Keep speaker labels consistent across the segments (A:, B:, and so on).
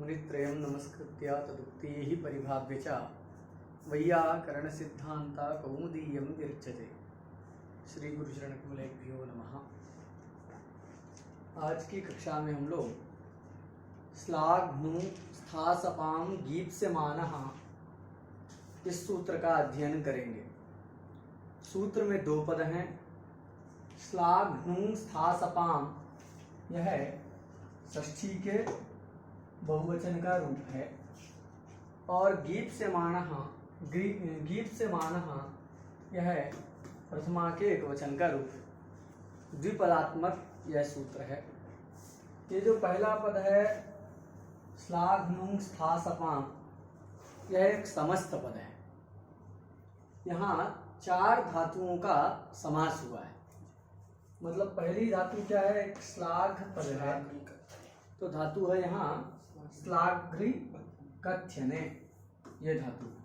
A: मुनित्रयं नमस्कृत्य तदुक्तिः परिभाव्य च वैयाकरणसिद्धान्ता कौमुदीयं विरच्यते। श्री गुरु चरण कमलेभ्यो नमः। आज की कक्षा में हम लोग श्लाघ्नु स्थासपाम गीप्स्यमानः इस सूत्र का अध्ययन करेंगे। सूत्र में दो पद हैं। श्लाघ्नु स्थासपाम यह षष्ठी के बहुवचन का रूप है और गीप्स्यमानः यह प्रथमा के एकवचन का रूप है। द्विपदात्मक यह सूत्र है। ये जो पहला पद है श्लाघ्नु स्थासपाम, यह एक समस्त पद है। यहाँ चार धातुओं का समास हुआ है। मतलब पहली धातु क्या है? एक श्लाघ पद है, तो धातु है यहाँ श्लाघ्रि कथ्यने, ये धातु है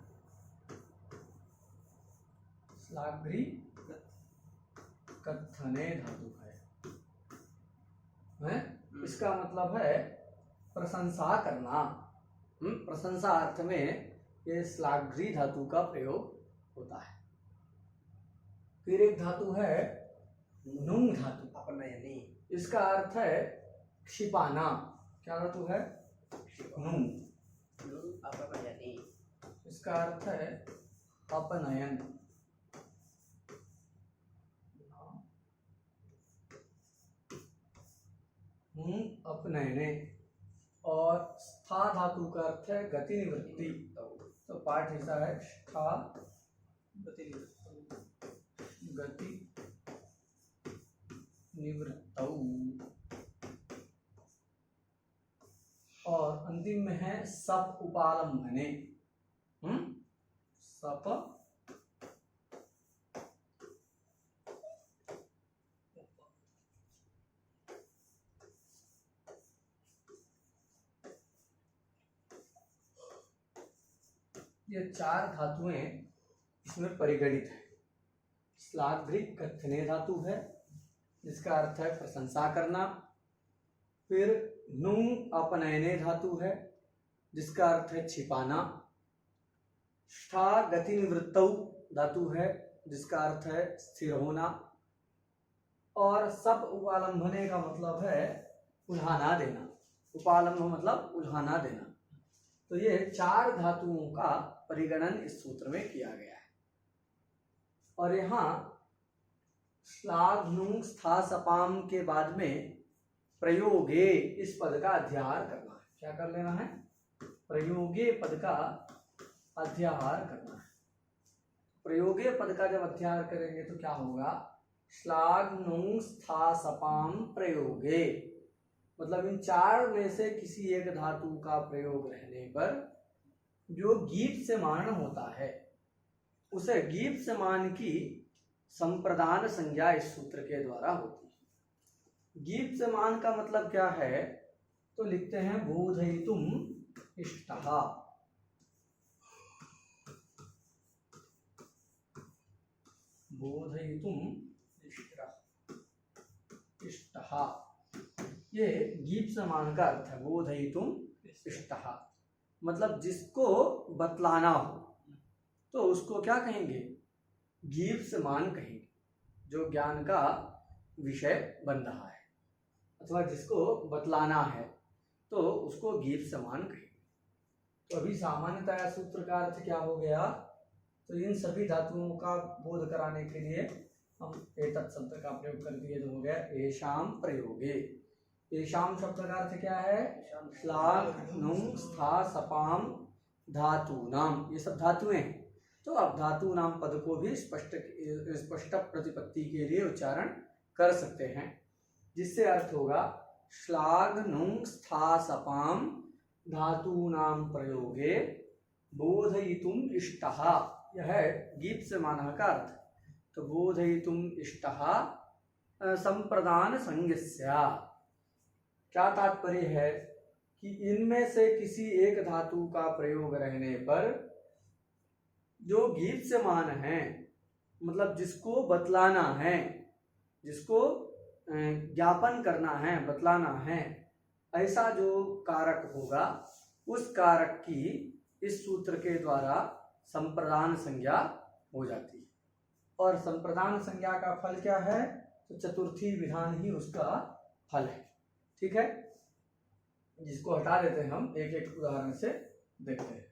A: श्लाघ्रि कथने धातु है। इसका मतलब है प्रशंसा करना। प्रशंसा अर्थ में ये श्लाघ्रि धातु का प्रयोग होता है। फिर एक धातु है नुंग धातु, अपनयनी। इसका अर्थ है क्षिपाना। क्या धातु है? नुंग अपनयनी। इसका अर्थ है अपनयन। अपनयने। और स्था धातु का अर्थ है गति निवृत्ति। तो पाठ ऐसा है स्था गति निवृत्तौ। और अंतिम में है सप उपालंभने। सप ये चार धातुएं इसमें परिगणित है। श्लाघ्रि कथने धातु है जिसका अर्थ है प्रशंसा करना। फिर नुंग अपनयने धातु है जिसका अर्थ है छिपाना। स्था गति निवृत्तौ धातु है जिसका अर्थ है स्थिर होना। और सब उपालंभने का मतलब है उल्हाना देना। उपालंभ मतलब उल्हाना देना। तो ये चार धातुओं का परिगणन इस सूत्र में किया गया है। और यहाँ श्लाघ्नु स्थासपाम के बाद में प्रयोगे इस पद का अध्याहार करना है। क्या कर लेना है? प्रयोगे पद का अध्याहार करना है। प्रयोगे पद का जब अध्याहार करेंगे तो क्या होगा? श्लाघ्नु स्थासपाम प्रयोगे, मतलब इन चार में से किसी एक धातु का प्रयोग रहने पर जो गीप्स्यमान होता है उसे गीप्स्यमान की संप्रदान संज्ञा इस सूत्र के द्वारा होती है। गीप्स्यमान का मतलब क्या है? तो लिखते हैं बोधयितुम इष्टः। बोधयितुम इष्टः, ये गीप्स्यमान का अर्थ है। बोधयितुम इष्टः मतलब जिसको बतलाना हो तो उसको क्या कहेंगे? गीप्स्यमान कहेंगे। जो ज्ञान का विषय बन रहा है अथवा जिसको बतलाना है तो उसको गीप्स्यमान कहेंगे। तो अभी सामान्यतः सूत्र का अर्थ क्या हो गया? तो इन सभी धातुओं का बोध कराने के लिए हम एतत् शब्द का प्रयोग कर दिए, तो हो गया एषाम प्रयोगे। एषाम शब्द का अर्थ क्या है? श्लाघ्नु स्थासपाम धातूनाम, ये सब धातुएं हैं। तो अब धातु नाम पद को भी स्पष्ट प्रतिपत्ति के लिए उच्चारण कर सकते हैं, जिससे अर्थ होगा श्लाघ्नु स्थासपाम धातूनाम प्रयोगे बोधयितुम इष्टः। यह गीप्स्यमान का अर्थ। तो बोधयितुम इष्टः संप्रदान संज्ञस्य। क्या तात्पर्य है कि इनमें से किसी एक धातु का प्रयोग रहने पर जो गीप्स्यमान है, मतलब जिसको बतलाना है, जिसको ज्ञापन करना है, बतलाना है, ऐसा जो कारक होगा उस कारक की इस सूत्र के द्वारा संप्रदान संज्ञा हो जाती है। और संप्रदान संज्ञा का फल क्या है? तो चतुर्थी विधान ही उसका फल है। ठीक है, जिसको हटा देते हैं हम, एक एक उदाहरण से देखते हैं।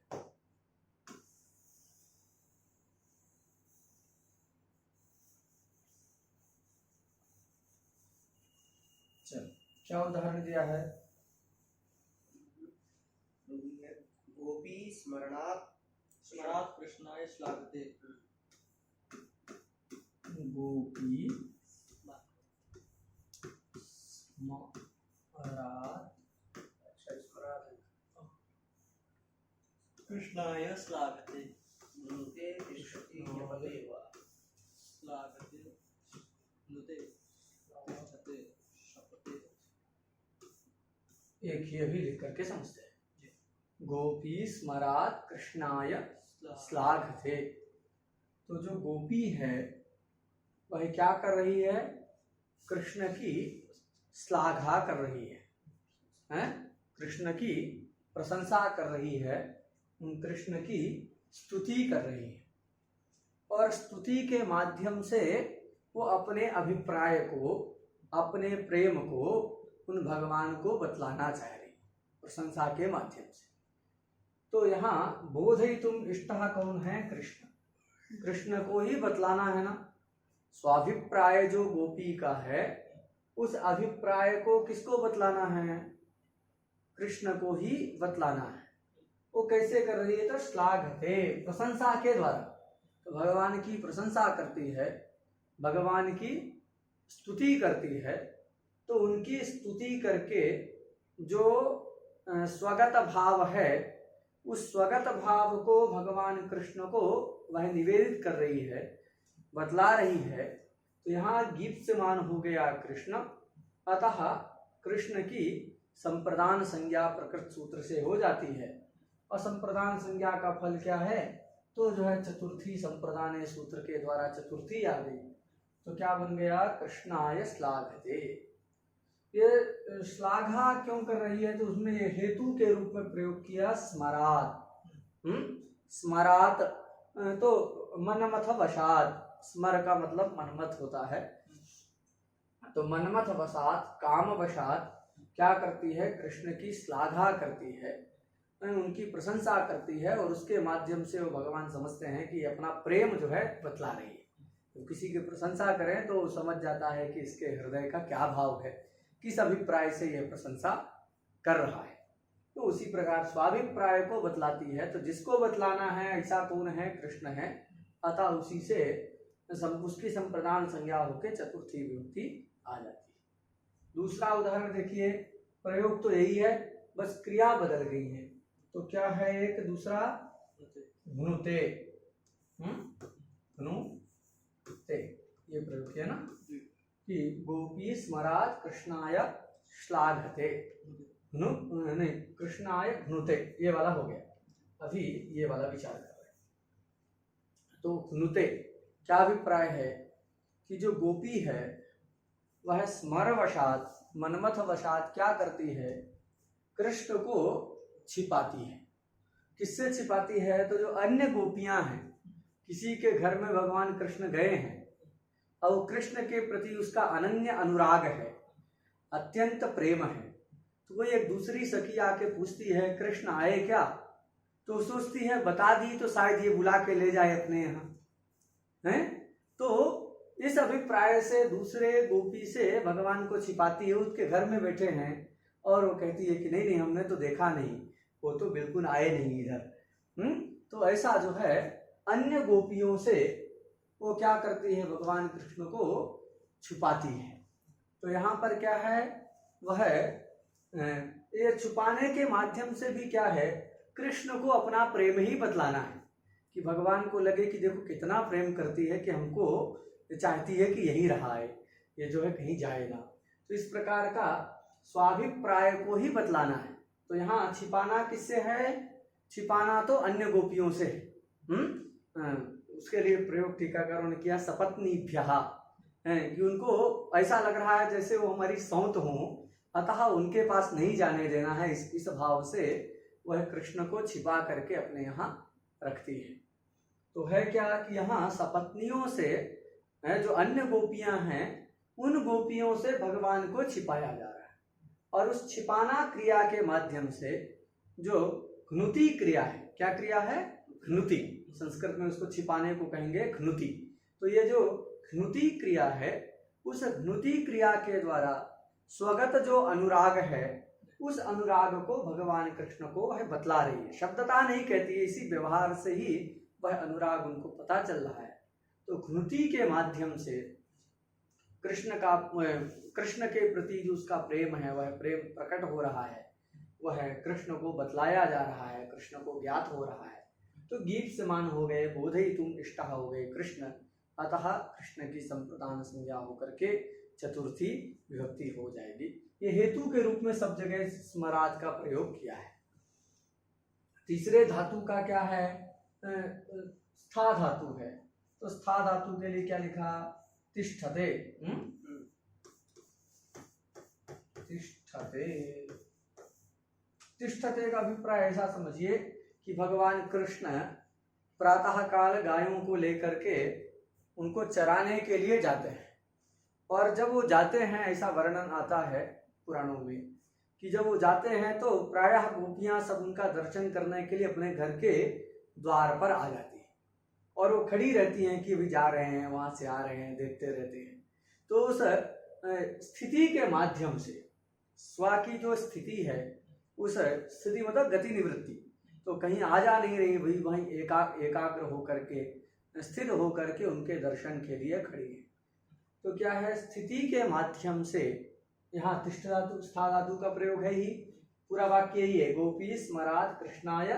A: चलो, क्या उदाहरण दिया है?
B: गोपी स्मरणात् स्मरात् कृष्णाय श्लाघते।
A: गोपी स्मरात्
B: कृष्णाय श्लाघते। नुते तिष्ठति यमदेव। श्लाघते नुते तिष्ठते शपते।
A: एक ही अभी लिख करके समझते हैं। गोपी स्मरात् कृष्णाय श्लाघते। तो जो गोपी है वह क्या कर रही है? कृष्ण की श्लाघा कर रही है, हैं? कृष्ण की प्रशंसा कर रही है, कृष्ण की स्तुति कर रही है। और स्तुति के माध्यम से वो अपने अभिप्राय को, अपने प्रेम को उन भगवान को बतलाना चाह रही है प्रशंसा के माध्यम से। तो यहाँ बोधयितुम इष्टः कौन है? कृष्ण। कृष्ण को ही बतलाना है ना। स्वाभिप्राय जो गोपी का है, उस अभिप्राय को किसको बतलाना है? कृष्ण को ही बतलाना है। वो कैसे कर रही है? तो श्लाघते, प्रशंसा के द्वारा। तो भगवान की प्रशंसा करती है, भगवान की स्तुति करती है। तो उनकी स्तुति करके जो स्वगत भाव है, उस स्वगत भाव को भगवान कृष्ण को वह निवेदित कर रही है, बतला रही है। तो यहाँ गीप्यमान हो गया कृष्ण। अतः कृष्ण की संप्रदान संज्ञा प्रकृत सूत्र से हो जाती है। और संप्रदान संज्ञा का फल क्या है? तो जो है चतुर्थी संप्रदान सूत्र के द्वारा चतुर्थी आ गई। तो क्या बन गया? कृष्णाय श्लाघते। ये श्लाघा क्यों कर रही है? तो उसमें ये हेतु के रूप में प्रयोग किया स्मरात्। स्मरात् तो मनमथ वशात्। स्मर का मतलब मनमथ होता है। तो मनमथ वशात्, काम वशात् क्या करती है? कृष्ण की श्लाघा करती है, उनकी प्रशंसा करती है। और उसके माध्यम से वो भगवान समझते हैं कि अपना प्रेम जो है बतला रही है। तो किसी की प्रशंसा करें तो समझ जाता है कि इसके हृदय का क्या भाव है, किस अभिप्राय से यह प्रशंसा कर रहा है। तो उसी प्रकार स्वाभिप्राय को बतलाती है। तो जिसको बतलाना है ऐसा कौन है? कृष्ण है। अतः उसी से उसकी संप्रदान संज्ञा होकर चतुर्थी विभक्ति आ जाती है। दूसरा उदाहरण देखिए, प्रयोग तो यही है, बस क्रिया बदल गई है। तो क्या है एक दूसरा? घुनुते। घुनुते ये प्रयोग किया ना कि गोपी स्मरात् कृष्णाय श्लाघते। नहीं, कृष्णाय घुनुते, ये वाला हो गया। अभी ये वाला विचार कर रहे हैं। तो घुनुते क्या अभिप्राय है? कि जो गोपी है वह स्मरवशात, मनमथ वशात क्या करती है? कृष्ण को छिपाती है। किससे छिपाती है? तो जो अन्य गोपियां हैं, किसी के घर में भगवान कृष्ण गए हैं और कृष्ण के प्रति उसका अनन्य अनुराग है, अत्यंत प्रेम है। तो वो एक दूसरी सखी आके पूछती है कृष्ण आए क्या? तो सोचती है बता दी तो शायद ये बुला के ले जाए अपने यहाँ, हैं? तो इस अभिप्राय से दूसरे गोपी से भगवान को छिपाती है। उसके घर में बैठे हैं और वो कहती है कि नहीं नहीं, हमने तो देखा नहीं, वो तो बिल्कुल आए नहीं इधर। तो ऐसा जो है अन्य गोपियों से वो क्या करती है? भगवान कृष्ण को छुपाती है। तो यहाँ पर क्या है? वह ये छुपाने के माध्यम से भी क्या है? कृष्ण को अपना प्रेम ही बतलाना है कि भगवान को लगे कि देखो कितना प्रेम करती है, कि हमको चाहती है कि यही रहा है, ये जो है कहीं जाए ना। तो इस प्रकार का स्वाभिप्राय को ही बतलाना है। तो यहाँ छिपाना किससे है? छिपाना तो अन्य गोपियों से है। उसके लिए प्रयोग टीकाकारों ने किया सपत्नीभ्यः, कि उनको ऐसा लग रहा है जैसे वो हमारी सौत हों, अतः उनके पास नहीं जाने देना है। इस भाव से वह कृष्ण को छिपा करके अपने यहाँ रखती है। तो है क्या कि यहाँ सपत्नियों से जो अन्य गोपियां हैं उन गोपियों से भगवान को छिपाया जा रहा है, और उस छिपाना क्रिया के माध्यम से जो घ्नुति क्रिया है, क्या क्रिया है? घ्नुति। संस्कृत में उसको छिपाने को कहेंगे घ्नुति। तो ये जो घ्नुति क्रिया है, उस घ्नुति क्रिया के द्वारा स्वगत जो अनुराग है, उस अनुराग को भगवान कृष्ण को वह बतला रही है। शब्दता नहीं कहती है, इसी व्यवहार से ही वह अनुराग उनको पता चल रहा है। तो घ्नुति के माध्यम से कृष्ण के प्रति जो उसका प्रेम है, वह प्रेम प्रकट हो रहा है, वह कृष्ण को बतलाया जा रहा है, कृष्ण को ज्ञात हो रहा है। तो गीत समान हो गए, बोधयितुम इष्टः हो गए कृष्ण, अतः कृष्ण की संप्रदान संज्ञा होकर के चतुर्थी विभक्ति हो जाएगी। ये हेतु के रूप में सब जगह स्मराज का प्रयोग किया है। तीसरे धातु का क्या है? स्था धातु है। तो स्था धातु के लिए क्या लिखा? तिष्ठते। तिष्ठते। तिष्ठते का अभिप्राय ऐसा समझिए कि भगवान कृष्ण प्रातः काल गायों को लेकर के उनको चराने के लिए जाते हैं, और जब वो जाते हैं, ऐसा वर्णन आता है पुराणों में कि जब वो जाते हैं तो प्रायः गोपियां सब उनका दर्शन करने के लिए अपने घर के द्वार पर आ जाती हैं, और वो खड़ी रहती हैं कि अभी जा रहे हैं, वहां से आ रहे हैं, देखते रहते हैं। तो उस स्थिति के माध्यम से, स्व की जो स्थिति है, उस स्थिति मतलब गति निवृत्ति, तो कहीं आ जा नहीं रही, वही वहीं एकाग्र होकर के स्थिर होकर के उनके दर्शन के लिए खड़ी है। तो क्या है? स्थिति के माध्यम से यहाँ तिष्ठ धातु, स्था धातु का प्रयोग है ही। पूरा वाक्य यही है, गोपी स्मरात कृष्णाय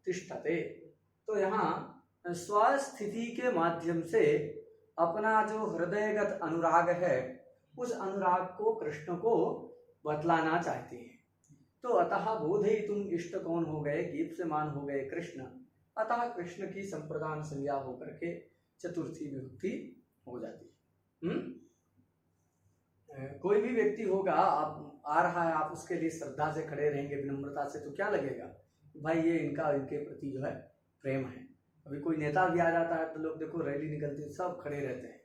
A: तिष्ठते। तो यहाँ स्वस्थिति के माध्यम से अपना जो हृदयगत अनुराग है, उस अनुराग को कृष्ण को बतलाना चाहती है। तो अतः बोधयितुम इष्ट कौन हो गए? गीप्यमान हो गए कृष्ण, अतः कृष्ण की संप्रदान संज्ञा होकर के चतुर्थी विभक्ति हो जाती है। कोई भी व्यक्ति होगा, आप आ रहा है, आप उसके लिए श्रद्धा से खड़े रहेंगे, विनम्रता से, तो क्या लगेगा? भाई ये इनके प्रति जो है प्रेम है। अभी कोई नेता भी आ जाता है तो लोग देखो रैली निकलती है, सब खड़े रहते हैं,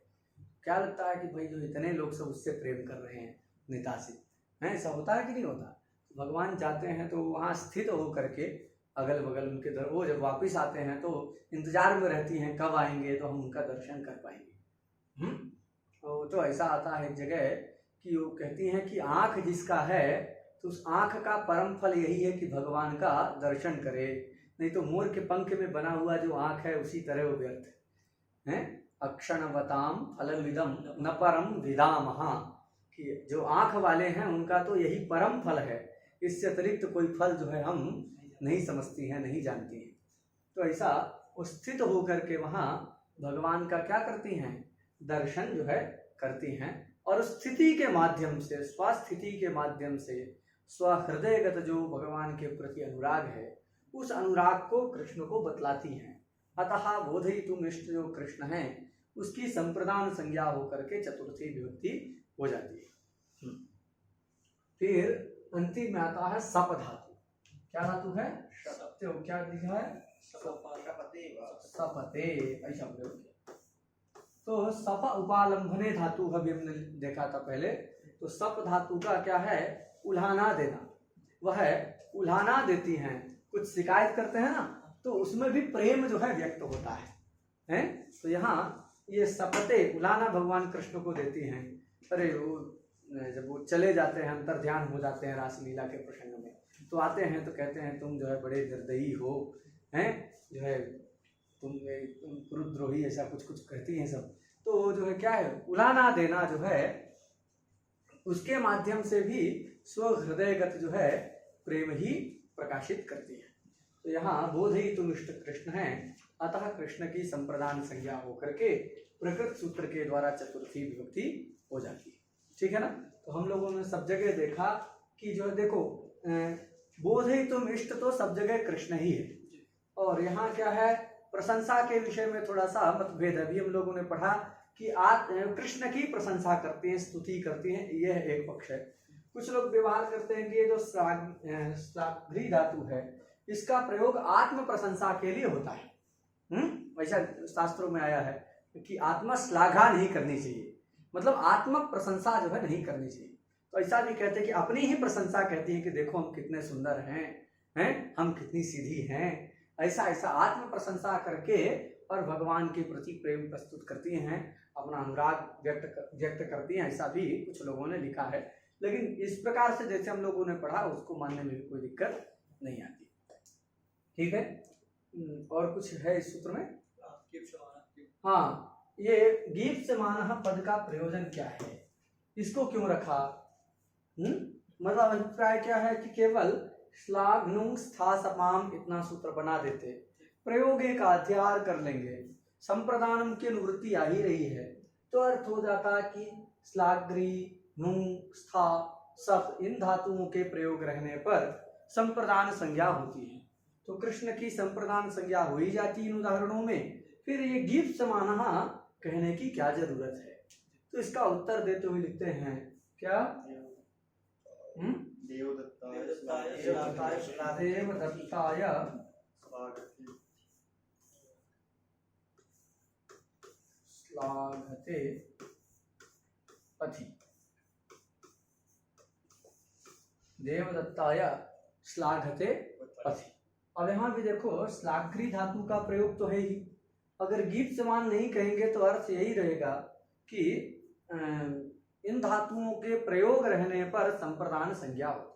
A: क्या लगता है कि भाई जो इतने लोग सब उससे प्रेम कर रहे हैं नेता से, है ऐसा होता है कि नहीं होता? भगवान जाते हैं तो वहाँ स्थित हो करके अगल बगल उनके वो जब वापस आते हैं तो इंतजार में रहती हैं कब आएंगे तो हम उनका दर्शन कर पाएंगे। तो ऐसा आता है एक जगह कि वो कहती हैं कि आँख जिसका है तो उस आँख का परम फल यही है कि भगवान का दर्शन करे, नहीं तो मोर के पंख में बना हुआ जो आँख है उसी तरह वो व्यर्थ है। अक्षणवताम फलविदम न परम विदामहा, कि जो आँख वाले हैं उनका तो यही परम फल है, इससे अतिरिक्त कोई फल जो है हम नहीं समझती हैं, नहीं जानती हैं। तो ऐसा स्थित होकर के वहाँ भगवान का क्या करती हैं? दर्शन जो है करती हैं, और स्थिति के माध्यम से, स्वस्थिति के माध्यम से स्वहृदयगत जो भगवान के प्रति अनुराग है, उस अनुराग को कृष्ण को बतलाती हैं। अतः बोधयितुम इष्ट जो कृष्ण है उसकी संप्रदान संज्ञा होकर के चतुर्थी विभक्ति हो जाती है। फिर अंतिम में आता है सप धातु। क्या धातु है? सत्य। क्या लिखा है? सपते, ऐसा प्रयोग किया। तो सप उपालंभने धातु अभी हमने देखा था पहले। तो सप धातु का क्या है? उल्हाना देना। वह उल्हाना देती हैं, कुछ शिकायत करते हैं ना, तो उसमें भी प्रेम जो है व्यक्त होता है? तो यहाँ ये सपते उल्हाना भगवान कृष्ण को देती हैं। अरे वो जब वो चले जाते हैं, अंतर ध्यान हो जाते हैं रासलीला के प्रसंग में, तो आते हैं तो कहते हैं तुम जो है बड़े निर्दयी हो, हैं जो है तुम कुरुद्रोही, ऐसा कुछ कुछ कहती हैं सब। तो वो जो है क्या है? उलाना देना जो है, उसके माध्यम से भी स्व हृदयगत जो है प्रेम ही प्रकाशित करती है। तो यहाँ बोधयितुम इष्ट कृष्ण है, अतः कृष्ण की संप्रदान संज्ञा होकर के प्रकृत सूत्र के द्वारा चतुर्थी विभक्ति हो जाती है। ठीक है ना? तो हम लोगों ने सब जगह देखा कि जो देखो बोधयितुम इष्ट तो सब जगह कृष्ण ही है, और यहाँ क्या है? प्रशंसा के विषय में थोड़ा सा मतभेद है। अभी हम लोगों ने पढ़ा कि कृष्ण की प्रशंसा करती हैं, स्तुति करती हैं, यह एक पक्ष है। कुछ लोग व्यवहार करते हैं कि ये जो श्लाघ्री धातु है, इसका प्रयोग आत्म प्रशंसा के लिए होता है। वैसा शास्त्रों में आया है कि आत्म श्लाघा नहीं करनी चाहिए, मतलब आत्म प्रशंसा जो है नहीं करनी चाहिए। तो ऐसा भी कहते हैं कि अपनी ही प्रशंसा कहती है कि देखो हम कितने सुंदर हैं, हम कितनी सीधी हैं, ऐसा ऐसा आत्म प्रशंसा करके और भगवान के प्रति प्रेम प्रस्तुत करती हैं, अपना अनुराग व्यक्त करती हैं, ऐसा भी कुछ लोगों ने लिखा है। लेकिन इस प्रकार से जैसे हम लोगों ने पढ़ा उसको मानने में भी कोई दिक्कत नहीं आती। ठीक है, और कुछ है इस सूत्र में? हाँ, ये गीप्समानः पद का प्रयोजन क्या है, इसको क्यों रखा? मतलब अभिप्राय क्या है कि केवल श्लाघ नुंग स्था सपाम इतना सूत्र बना देते, प्रयोग एक अध्याय कर लेंगे, संप्रदानम की अनुवृत्ति आ ही रही है, तो अर्थ हो जाता कि श्लाघ्री नुंग स्था सप इन धातुओं के प्रयोग रहने पर संप्रदान संज्ञा होती है। तो कृष्ण की संप्रदान संज्ञा हो ही जाती इन उदाहरणों में, फिर ये गीप्समानः कहने की क्या जरूरत है? तो इसका उत्तर देते हुए लिखते हैं क्या?
B: देवदत्ताय
A: श्लाघते पथि, देवदत्ताय श्लाघते पथि। अब यहाँ भी देखो श्लाघ्री धातु का प्रयोग तो है ही, अगर गीप्समान नहीं कहेंगे तो अर्थ यही रहेगा कि इन धातुओं के प्रयोग रहने पर संप्रदान संज्ञा होती।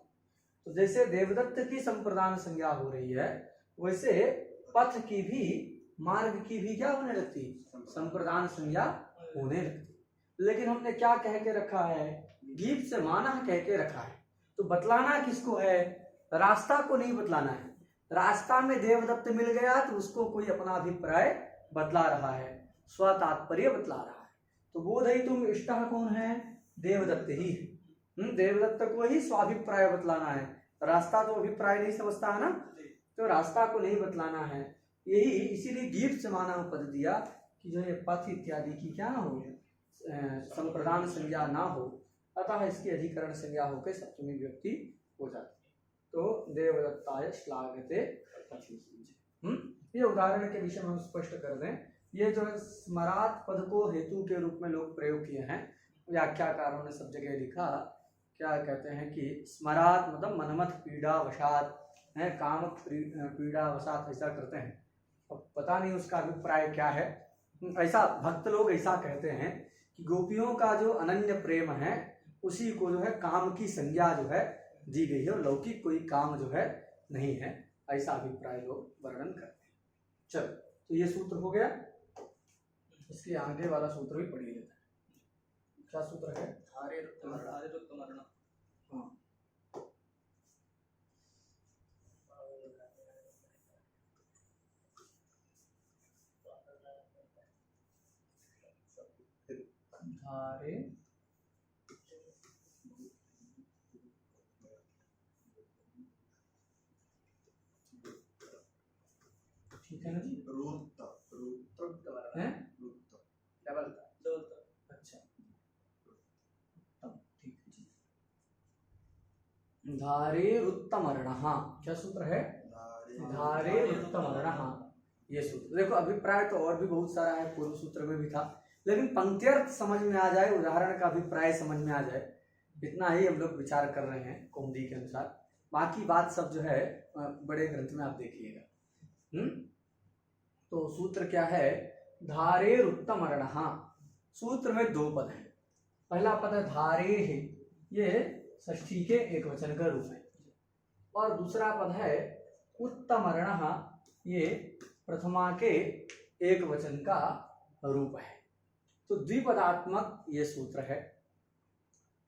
A: तो जैसे देवदत्त की संप्रदान संज्ञा हो रही है, वैसे पथ की भी, मार्ग की भी क्या होने लगती? संप्रदान संज्ञा होने लगती। लेकिन हमने क्या कह के रखा है? गीप्समानः कह के रखा है। तो बतलाना किसको है? रास्ता को नहीं बतलाना है। रास्ता में देवदत्त मिल गया तो उसको कोई अपना अभिप्राय बतला रहा है, स्वतात्पर्य बतला रहा है। तो बोधयितुम इष्टः कौन है? देवदत्त ही है। देवदत्त को ही स्वाभिप्राय बतलाना है, रास्ता तो अभिप्राय नहीं समझता है ना, तो रास्ता को नहीं बतलाना है। यही इसीलिए गीप्समानः पद दिया कि जो ये पथ इत्यादि की क्या ना हो, संप्रदान संज्ञा ना हो, अतः इसकी अधिकरण संज्ञा होकर सप्तमी व्यक्ति हो जाती है। तो देवदत्ताय श्लाघते पथि। ये उदाहरण के विषय में हम स्पष्ट कर दें, ये जो है स्मरात पद को हेतु के रूप में लोग प्रयोग किए हैं। व्याख्याकारों ने सब जगह लिखा, क्या कहते हैं कि स्मरात मतलब मनमथ पीड़ा वशात है, काम पीड़ा वशात ऐसा करते हैं। अब पता नहीं उसका अभिप्राय क्या है। ऐसा भक्त लोग ऐसा कहते हैं कि गोपियों का जो अनन्य प्रेम है उसी को जो है काम की संज्ञा जो है दी गई है, और लौकिक कोई काम जो है नहीं है, ऐसा अभिप्राय लोग वर्णन करते हैं। चलो, तो ये सूत्र हो गया। इसके आगे वाला सूत्र भी पढ़ी लेते हैं। क्या सूत्र है?
B: धारे रुक्तमरण।
A: हाँ, धारे ठीक है ना जी? हैं? क्या बोलता है? अच्छा, ठीक है जी। धारे रुत्तमर्णः, क्या सूत्र है? धारे रुत्तमर्णः, ये सूत्र। देखो अभिप्राय तो और भी बहुत सारा है, पूर्व सूत्र में भी था, लेकिन पंक्त्यर्थ समझ में आ जाए, उदाहरण का अभिप्राय समझ में आ जाए, इतना ही हम लोग विचार कर रहे हैं कौमुदी के अनुसार। बाकी बात सब जो है बड़े ग्रंथ में आप देखिएगा। तो सूत्र क्या है? धारे रुत्तमर्णः। सूत्र में दो पद हैं। पहला पद है धारे है, ये षष्ठी के एक वचन का रूप है, और दूसरा पद है उत्तमर्णः, ये प्रथमा के एक वचन का रूप है। तो द्विपदात्मक ये सूत्र है।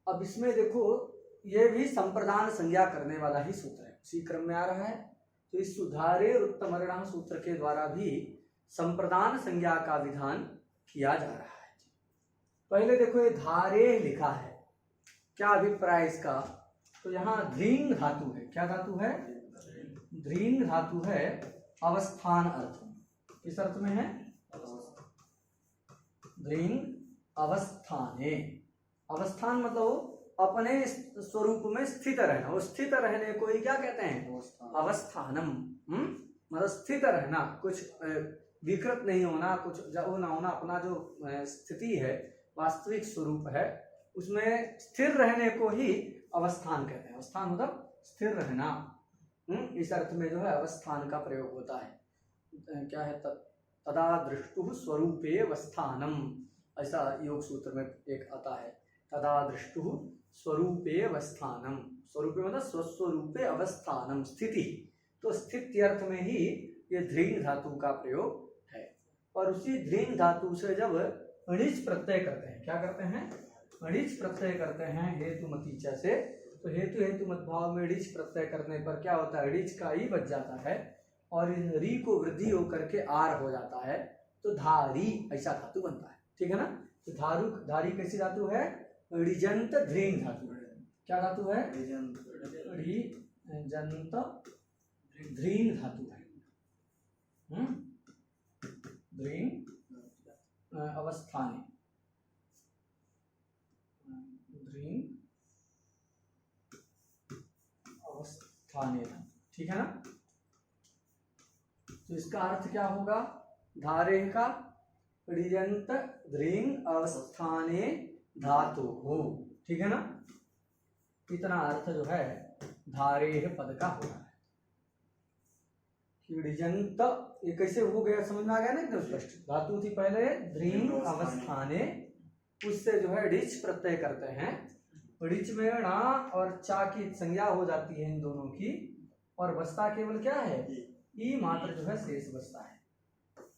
A: अब इसमें देखो ये भी संप्रदान संज्ञा करने वाला ही सूत्र है, उसी क्रम में आ रहा है। तो इस सुधारे उत्तमर्णः सूत्र के द्वारा भी संप्रदान संज्ञा का विधान किया जा रहा है। पहले देखो ये धारे लिखा है, क्या अभिप्राय इसका? तो यहाँ ध्रींग धातु है। क्या धातु है? ध्रींग धातु है अवस्थान अर्थ में। किस अर्थ में है? ध्रींग अवस्थाने। अवस्थान मतलब अपने स्वरूप में स्थित रहना, वो स्थित रहने को ही क्या कहते हैं? अवस्थानम। मतलब स्थित रहना, कुछ विकृत नहीं होना, कुछ वो ना होना, अपना जो स्थिति है, वास्तविक स्वरूप है, उसमें स्थिर रहने को ही अवस्थान कहते हैं। अवस्थान मतलब स्थिर रहना। इस अर्थ में जो है अवस्थान का प्रयोग होता है। क्या है? तदा दृष्टु स्वरूपे अवस्थानम, ऐसा योग सूत्र में एक आता है। तदा दृष्टु स्वरूपे अवस्थानम, स्वरूपे मतलब स्वस्वरूपे अवस्थानम, स्थिति। तो स्थिति अर्थ में ही ये धृंग धातु का प्रयोग है। और उसी धृंग धातु से जब अणिच प्रत्यय करते हैं, क्या करते हैं? अणिच प्रत्यय करते हैं हेतुमती च से, तो हेतु हेतुमत भाव में ऋच प्रत्यय करने पर क्या होता है? ऋच का ही बच जाता है और इन री को वृद्धि होकर के आर हो जाता है, तो धारी ऐसा धातु बनता है। ठीक है ना? तो धारी कैसी धातु है? ऋजंत धृंग धातु। क्या धातु है? ऋजंत धृंग धातु है। धृंग अवस्थाने, धृंग अवस्थाने। ठीक है ना? तो इसका अर्थ क्या होगा? धारे का ऋजंत धृंग अवस्थाने धातु हो। ठीक है ना? इतना अर्थ जो है धारे पद का हो रहा है। ऋजंत ये कैसे हो गया, समझ में आ गया ना? एकदम स्पष्ट। धातु थी पहले धृंग अवस्थाने, उससे जो है ऋच प्रत्यय करते हैं। ऋच में णा और चा की संज्ञा हो जाती है इन दोनों की, और बचता केवल क्या है? ई मात्र जो है शेष बचता है।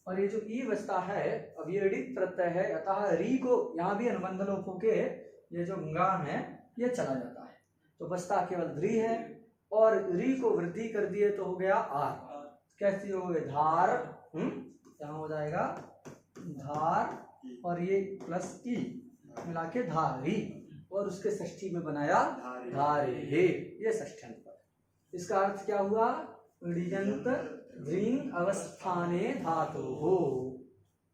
A: और ये जो ई बचता है, अब ये ऋच प्रत्यय है, अतः री को यहाँ भी अनुबंध लोप होके ये जो गा है ये चला जाता है, तो बचता केवल ध्री है। और री को वृद्धि कर दिए तो हो गया आर। कैसी हो गई? धार, यहाँ हो जाएगा धार, और ये प्लस ई मिला के धारी, और उसके षष्ठी में बनाया धारे, ये षष्ठ्यंत पद। इसका अर्थ क्या हुआ? ऋजंत धृंग अवस्थाने धातु हो।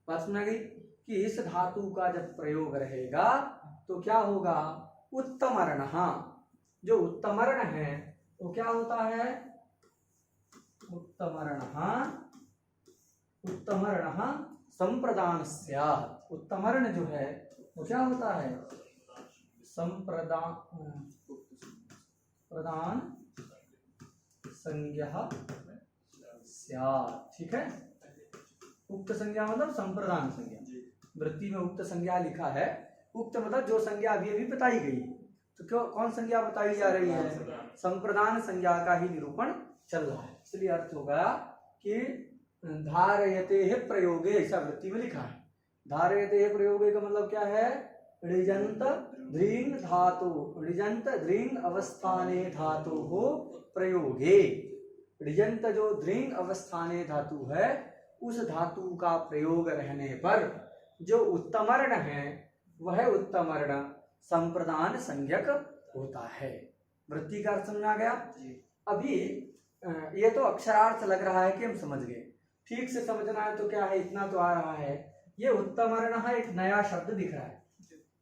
A: बात सुना गई कि इस धातु का जब प्रयोग रहेगा तो क्या होगा? उत्तमर्ण। जो उत्तमर्ण है वो क्या होता है? उत्तमर्ण संप्रदान स्यात्। उत्तमर्ण जो है वो क्या होता है? प्रदान संज्ञा स्यात्। ठीक है? उक्त संज्ञा मतलब संप्रदान संज्ञा। वृत्ति में उक्त संज्ञा लिखा है। उक्त मतलब जो संज्ञा अभी बताई गई, तो क्यों कौन संज्ञा बताई जा रही है? संप्रदान संज्ञा का ही निरूपण चल रहा है। इसलिए अर्थ होगा कि धारयते है प्रयोगे, ऐसा वृत्ति में लिखा है। धारयते है प्रयोगे का मतलब क्या है? ऋजंत धृंग धातु, ऋजंत धृंग अवस्थाने धातु हो प्रयोगे। ऋजंत जो धृंग अवस्थाने धातु है, उस धातु का प्रयोग रहने पर जो उत्तमर्ण है वह उत्तमर्ण संप्रदान संज्ञक होता है। वृत्ति का अर्थ समझ आ गया? अभी ये तो अक्षरार्थ लग रहा है कि हम समझ गए। ठीक से समझना है तो क्या है? इतना तो आ रहा है। ये उत्तमर्ण है, एक नया शब्द दिख रहा है।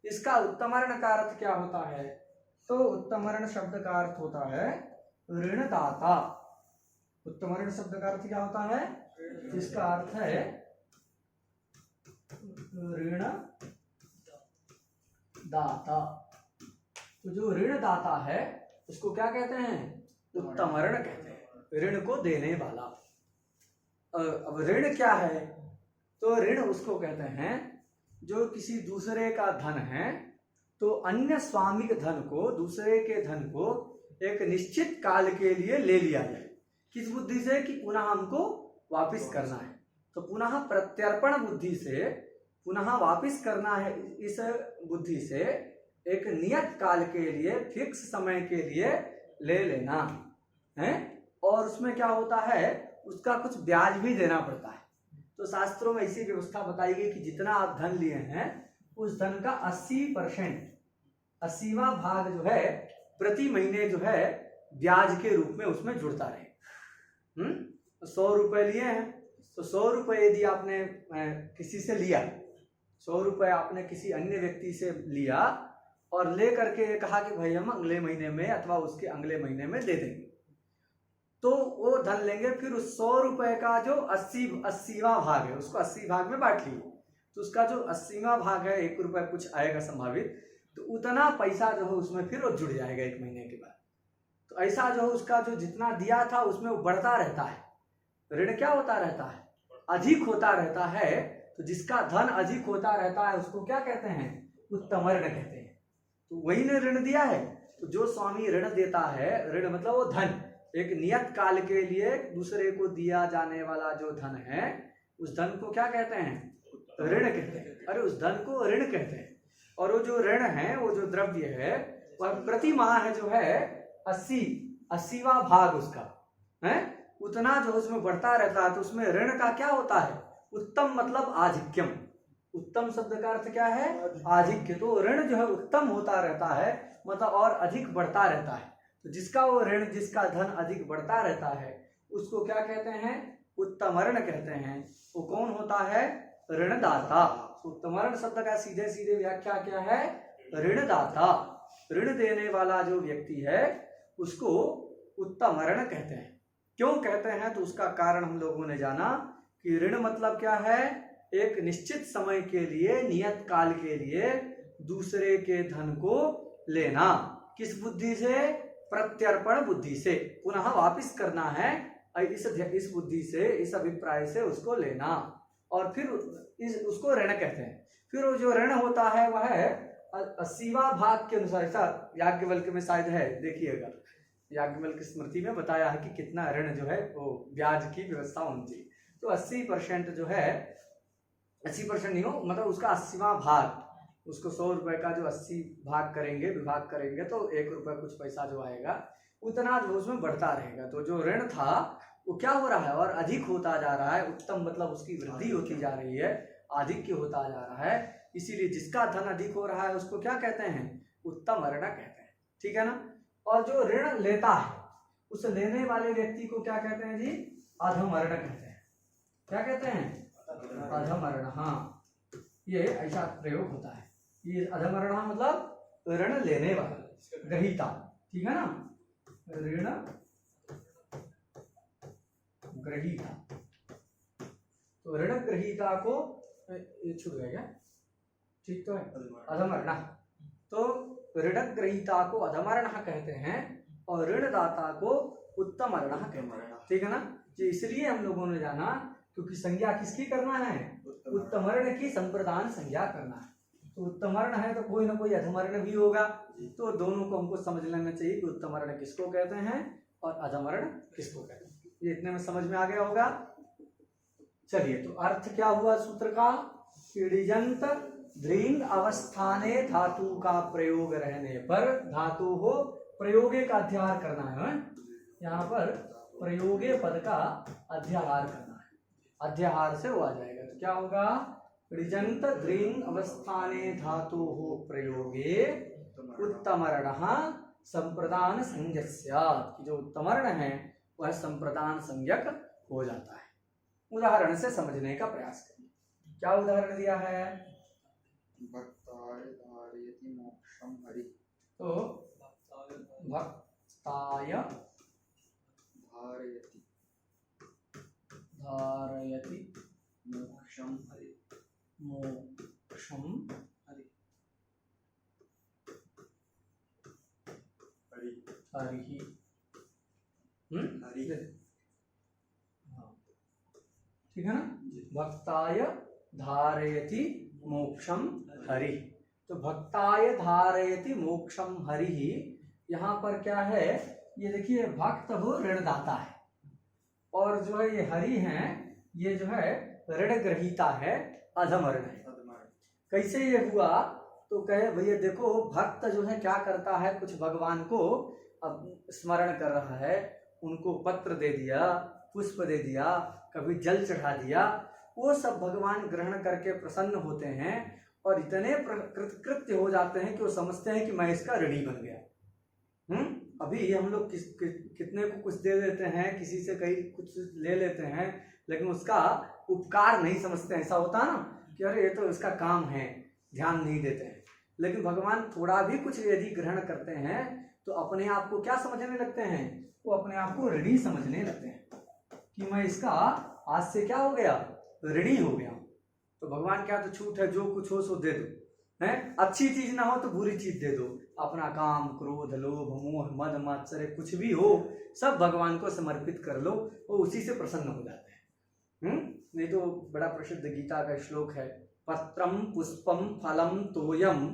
A: इसका उत्तमर्ण का अर्थ क्या होता है? तो उत्तमर्ण शब्द का अर्थ होता है ऋणदाता। उत्तमर्ण शब्द का अर्थ क्या होता है? इसका अर्थ है ऋण दाता। तो जो ऋणदाता है उसको क्या कहते हैं? उत्तमर्ण कहते हैं, ऋण को देने वाला। अब ऋण क्या है? तो ऋण उसको कहते हैं जो किसी दूसरे का धन है, तो अन्य स्वामिक धन को, दूसरे के धन को एक निश्चित काल के लिए ले लिया जाए। किस बुद्धि से? कि पुनः हमको वापस करना है, तो पुनः प्रत्यर्पण बुद्धि से पुनः वापस करना है। इस बुद्धि से एक नियत काल के लिए, फिक्स समय के लिए ले लेना है। और उसमें क्या होता है? उसका कुछ ब्याज भी देना पड़ता है। तो शास्त्रों में ऐसी व्यवस्था बताई गई कि जितना आप धन लिए हैं उस धन का 80%, 80वां भाग जो है प्रति महीने जो है ब्याज के रूप में उसमें जुड़ता रहे। 100 रुपए लिए हैं तो 100 रुपए यदि आपने किसी से लिया, 100 रुपए आपने किसी अन्य व्यक्ति से लिया, और ले करके कहा कि भाई हम अगले महीने में अथवा उसके अगले महीने में दे देंगे, तो वो धन लेंगे, फिर उस 100 रुपए का जो 80वां भाग है उसको 80 भाग में बांट लिए, तो उसका जो 80वां भाग है 1 रुपया कुछ आएगा संभावित, तो उतना पैसा जो है उसमें फिर वो जुड़ जाएगा 1 महीने के बाद। तो ऐसा जो है उसका जो जितना दिया था उसमें वो बढ़ता रहता है, ऋण क्या होता रहता है, अधिक होता रहता है। तो जिसका धन अधिक होता रहता है उसको क्या कहते हैं, उत्तम ऋण कहते हैं। तो वही ने ऋण दिया है, तो जो स्वामी ऋण देता है, ऋण मतलब वो धन एक नियत काल के लिए दूसरे को दिया जाने वाला जो धन है, उस धन को क्या कहते हैं, ऋण कहते हैं। अरे उस धन को ऋण कहते हैं। और वो जो ऋण है, वो जो द्रव्य है, वह प्रति माह है जो है 80वां भाग उसका है, उतना जो उसमें बढ़ता रहता है। तो उसमें ऋण का क्या होता है, उत्तम मतलब आधिक्यम। उत्तम शब्द का अर्थ क्या है, आधिक्य। तो ऋण जो है उत्तम होता रहता है, मतलब और अधिक बढ़ता रहता है। तो जिसका वो ऋण, जिसका धन अधिक बढ़ता रहता है उसको क्या कहते हैं, उत्तम ऋण कहते हैं। वो कौन होता है, ऋणदाता। उत्तम ऋण शब्द का सीधे सीधे व्याख्या क्या है, ऋणदाता। ऋण देने वाला जो व्यक्ति है उसको उत्तम ऋण कहते हैं। क्यों कहते हैं, तो उसका कारण हम लोगों ने जाना कि ऋण मतलब क्या है, एक निश्चित समय के लिए, नियत काल के लिए दूसरे के धन को लेना। किस बुद्धि से, प्रत्यर्पण बुद्धि से, पुनः वापिस करना है, इस बुद्धि से, इस अभिप्राय से उसको लेना, और फिर उसको ऋण कहते हैं। फिर वो जो ऋण होता है वह 80वां भाग के अनुसार, ऐसा याज्ञवल्क्य में शायद है, देखिएगा याज्ञवल्क्य स्मृति में बताया है कि कितना ऋण जो है वो ब्याज की व्यवस्था होनी चाहिए। तो 80% जो है, 80% नहीं हो मतलब उसका 80वां भाग, उसको 100 रुपए का जो 80 भाग करेंगे, विभाग करेंगे, तो 1 रुपया कुछ पैसा जो आएगा उतना जो उसमें बढ़ता रहेगा। तो जो ऋण था वो क्या हो रहा है, और अधिक होता जा रहा है। उत्तम मतलब उसकी वृद्धि होती जा रही है, अधिक होता जा रहा है। इसीलिए जिसका धन अधिक हो रहा है उसको क्या कहते हैं, उत्तम ऋण कहते हैं। ठीक है ना। और जो ऋण लेता है उस लेने वाले व्यक्ति को क्या कहते हैं जी, अधम ऋण कहते हैं। क्या कहते हैं, अधम ऋण। हाँ, ये ऐसा प्रयोग होता है। ये अधम ऋण मतलब ऋण लेने वाला, ग्रहीता। ठीक है ना, ऋण ग्रहीता। तो ऋण ग्रहीता को, ये छूट गया क्या, ठीक तो है, अधम ऋण। तो ऋण ग्रहीता को अधम ऋण कहते हैं और ऋणदाता को उत्तम ऋण कहते हैं। ठीक है ना। इसलिए हम लोगों ने जाना क्योंकि संज्ञा किसकी करना है, उत्तम ऋण की संप्रदान संज्ञा करना है। तो उत्तम ऋण है तो कोई ना कोई अधम ऋण भी होगा। तो दोनों को हमको समझ लेना चाहिए कि उत्तम ऋण किसको कहते हैं और अधम ऋण किसको कहते हैं। ये इतने में समझ में आ गया होगा। चलिए, तो अर्थ क्या हुआ सूत्र का, ऋजंत ध्रींग अवस्थाने धातु का प्रयोग रहने पर, धातु हो प्रयोगे का अध्याहार करना है। यहाँ पर प्रयोगे पद का अध्याहार करना है, अध्याहार से वो आ जाएगा। तो क्या होगा, ऋजंत ध्रींग अवस्थाने धातु हो प्रयोगे उत्तम ऋण संप्रदान संज्ञक स्यात्। जो उत्तम ऋण है वह संप्रदान संज्ञक हो जाता है। उदाहरण से समझने का प्रयास करिए। क्या उदाहरण दिया है,
B: भक्ताय धारयति मोक्षम हरि।
A: तो भक्ताय धारयति
B: मोक्षम हरि,
A: मोक्षम
B: हरि
A: हरि।
B: हरि,
A: हाँ ठीक है ना। भक्ताय धारयति मोक्षम हरि। तो भक्ताय धारयति मोक्षम हरि, यहाँ पर क्या है, ये देखिए भक्त हो ऋणदाता है और जो है ये हरि हैं, ये जो है ऋण ग्रहीता है, अधम ऋण है। कैसे ये हुआ, तो कहे भैया देखो भक्त जो है क्या करता है, कुछ भगवान को अब स्मरण कर रहा है, उनको पत्र दे दिया, पुष्प दे दिया, कभी जल चढ़ा दिया, वो सब भगवान ग्रहण करके प्रसन्न होते हैं और इतने कृतकृत्य हो जाते हैं कि वो समझते हैं कि मैं इसका ऋणी बन गया। अभी हम लोग कितने को कुछ दे देते हैं, किसी से कहीं कुछ ले लेते हैं, लेकिन उसका उपकार नहीं समझते हैं। ऐसा होता है ना कि अरे ये तो इसका काम है, ध्यान नहीं देते हैं। लेकिन भगवान थोड़ा भी कुछ यदि ग्रहण करते हैं तो अपने आप को क्या समझने लगते हैं, वो अपने आप को ऋणी समझने लगते हैं कि मैं इसका आज से क्या हो गया, ऋणी हो गया। तो भगवान क्या, तो छूट है, जो कुछ हो सो दे दो, है अच्छी चीज ना हो तो बुरी चीज दे दो, अपना काम क्रोध लोभ मोह मद मात्सर्य कुछ भी हो सब भगवान को समर्पित कर लो, वो उसी से प्रसन्न हो जाते हैं। नहीं तो बड़ा प्रसिद्ध गीता का श्लोक है, पत्रम पुष्पम फलम तोयम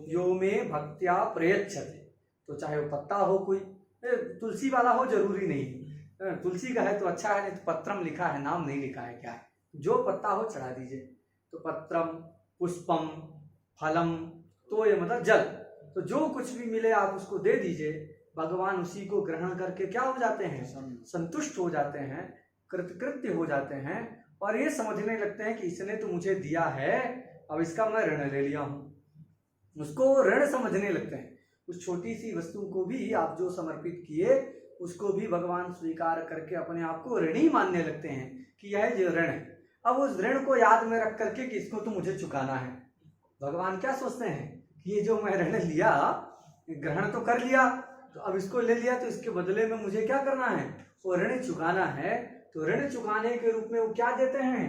A: यो में भक्त्या प्रयच्छते। तो चाहे वो पत्ता हो, कोई तुलसी वाला हो जरूरी नहीं, तुलसी का है तो अच्छा है, नहीं तो पत्रम लिखा है, नाम नहीं लिखा है, क्या है, जो पत्ता हो चढ़ा दीजिए। तो पत्रम पुष्पम फलम तो ये मतलब जल, तो जो कुछ भी मिले आप उसको दे दीजिए, भगवान उसी को ग्रहण करके क्या हो जाते हैं, संतुष्ट हो जाते हैं, कृतकृत्य हो जाते हैं, और ये समझने लगते हैं कि इसने तो मुझे दिया है, अब इसका मैं ऋण ले लिया हूँ, उसको ऋण समझने लगते हैं। उस छोटी सी वस्तु को भी आप जो समर्पित किए उसको भी भगवान स्वीकार करके अपने आप को ऋणी मानने लगते हैं कि यह जो ऋण है, अब उस ऋण को याद में रख करके कि इसको तो मुझे चुकाना है। भगवान क्या सोचते हैं कि ये जो मैं ऋण लिया, ग्रहण तो कर लिया, तो अब इसको ले लिया तो इसके बदले में मुझे क्या करना है, वो ऋण चुकाना है। तो ऋण चुकाने के रूप में वो क्या देते हैं,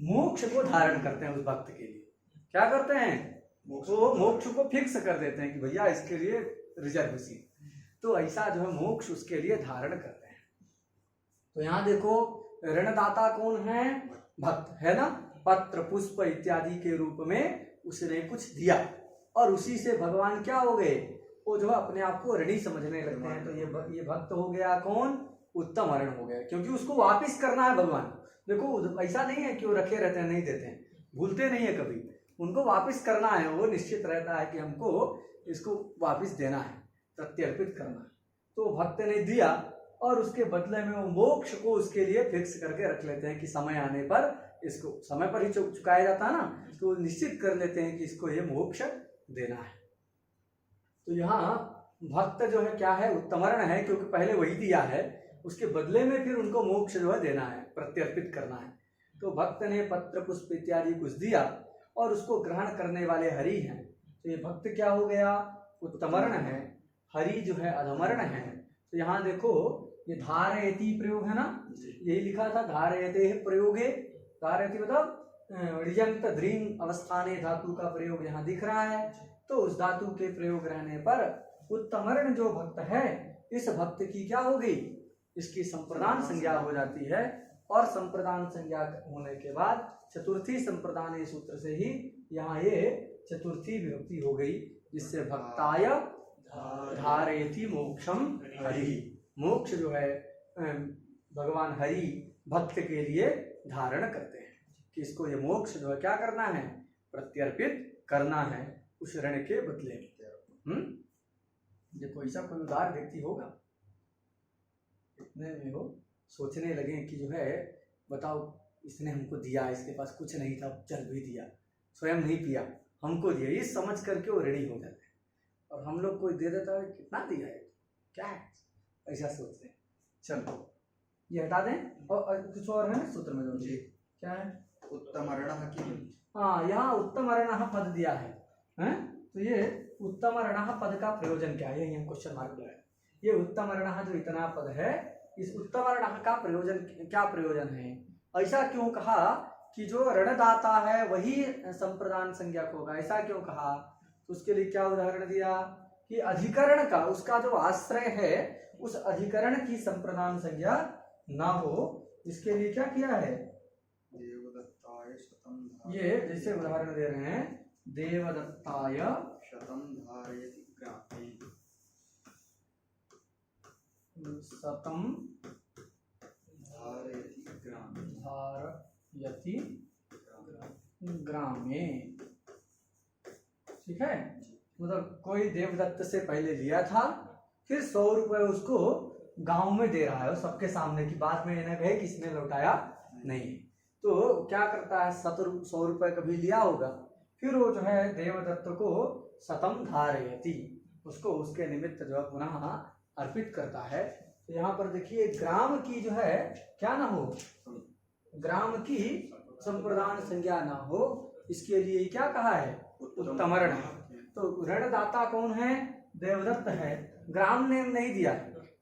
A: मोक्ष को धारण करते हैं उस भक्त के लिए। क्या करते हैं, वो मोक्ष को फिक्स कर देते हैं कि भैया इसके लिए रिजर्व सीट, तो ऐसा जो है मोक्ष उसके लिए धारण करते हैं। तो यहाँ देखो ऋणदाता कौन है, भक्त है ना, पत्र पुष्प इत्यादि के रूप में उसने कुछ दिया और उसी से भगवान क्या हो गए, वो जो है अपने आप को ऋणी समझने लगते हैं। तो ये भक्त हो गया कौन, उत्तम ऋण हो गया, क्योंकि उसको वापिस करना है भगवान। देखो ऐसा नहीं है कि वो रखे रहते हैं, नहीं देते हैं, भूलते नहीं है कभी, उनको वापिस करना है, वो निश्चित रहता है कि हमको इसको वापिस देना है, प्रत्यर्पित करना है। तो भक्त ने दिया और उसके बदले में वो मोक्ष को उसके लिए फिक्स करके रख लेते हैं कि समय आने पर इसको, समय पर ही चुकाया जाता है ना, तो निश्चित कर लेते हैं कि इसको ये मोक्ष देना है। तो यहाँ भक्त जो है क्या है, उत्तमरण है, क्योंकि पहले वही दिया है, उसके बदले में फिर उनको मोक्ष जो है देना है, प्रत्यर्पित करना है। तो भक्त ने पत्र पुष्प इत्यादि कुछ दिया और उसको ग्रहण करने वाले हरि हैं। तो ये भक्त क्या हो गया, उत्तमरण है, हरि जो है अधमरण है। तो यहाँ देखो ये धारयति प्रयोग है ना, यही लिखा था धारयते प्रयोगे, धारयति मतलब ऋजंत ध्रीम अवस्थाने धातु का प्रयोग यहाँ दिख रहा है। तो उस धातु के प्रयोग रहने पर उत्तमरण जो भक्त है, इस भक्त की क्या हो गई, इसकी संप्रदान संज्ञा हो जाती है, और संप्रदान संज्ञा होने के बाद चतुर्थी संप्रदान सूत्र से ही यहाँ ये चतुर्थी विभक्ति हो गई, जिससे भक्ताय धारयति मोक्षम हरि, मोक्ष जो है भगवान हरि भक्त के लिए धारण करते हैं कि इसको ये मोक्ष जो है क्या करना है, प्रत्यर्पित करना है उस ऋण के बदले में। देखो ऐसा कोई उदार व्यक्ति होगा, इतने में हो सोचने लगे कि जो है बताओ इसने हमको दिया, इसके पास कुछ नहीं था, जल भी दिया, स्वयं नहीं पिया, हमको दिया, ये समझ करके वो ऋणी हो जाते हैं। और हम लोग कोई दे देता है, कितना दिया है, क्या है, ऐसा सोचते हैं। चलो ये हटा दें, और कुछ और है ना सूत्र में जो क्या है,
B: उत्तमरणः की,
A: हाँ यहाँ उत्तमरणः पद दिया है, तो ये उत्तमरणः पद का प्रयोजन क्या है, यही हम क्वेश्चन मार्क लगाए। ये उत्तमरणः जो इतना पद है, इस उत्तमरणः का प्रयोजन क्या प्रयोजन है, ऐसा क्यों कहा कि जो ऋणदाता है वही संप्रदान संज्ञक होगा, ऐसा क्यों कहा। तो उसके लिए क्या उदाहरण दिया कि अधिकरण का, उसका जो आश्रय है उस अधिकरण की संप्रदान संज्ञा ना हो, इसके लिए क्या किया है,
B: देवदत्ताय शतं,
A: ये जैसे उदाहरण दे रहे हैं, देवदत्ताय
B: शतं धारयति ग्रामे,
A: शतं
B: धारयति ग्रामे,
A: धारयति ग्रामे, ठीक है। मतलब कोई देवदत्त से पहले लिया था, फिर 100 रुपए उसको गांव में दे रहा है, सबके सामने की बात में इन्हें कहे किसने लौटाया नहीं। तो क्या करता है, 100 रुपए कभी लिया होगा, फिर वो जो है देवदत्त को शतम धारयति, उसको उसके निमित्त जो है पुनः अर्पित करता है। तो यहाँ पर देखिए ग्राम की जो है क्या ना हो, ग्राम की संप्रदान संज्ञा ना हो, इसके लिए क्या कहा है, उत्तमरण। तो ऋणदाता कौन है? देवदत्त है। ग्राम ने नहीं दिया,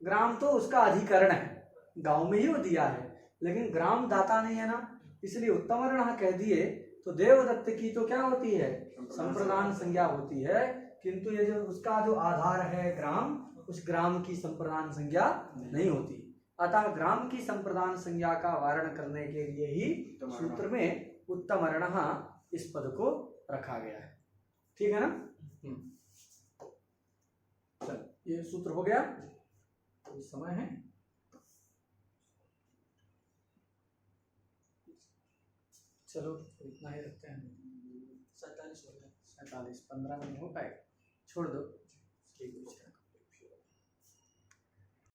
A: ग्राम तो उसका अधिकरण है, गांव में ही वो दिया है, लेकिन ग्राम दाता नहीं है ना, इसलिए उत्तमर्णः कह दिए। तो देवदत्त की तो क्या होती है? संप्रदान संज्ञा होती है, किंतु ये जो उसका जो आधार है ग्राम, उस ग्राम की संप्रदान संज्ञा नहीं होती। अतः ग्राम की संप्रदान संज्ञा का वारण करने के लिए ही सूत्र में उत्तमर्णः इस पद को रखा गया है। ठीक है ना? चल, ये सूत्र हो गया। इस समय है चलो इतना ही रखते हैं। 47 हो गया, 47 15 में नहीं हो पाएगा, छोड़ दो। ठीक है।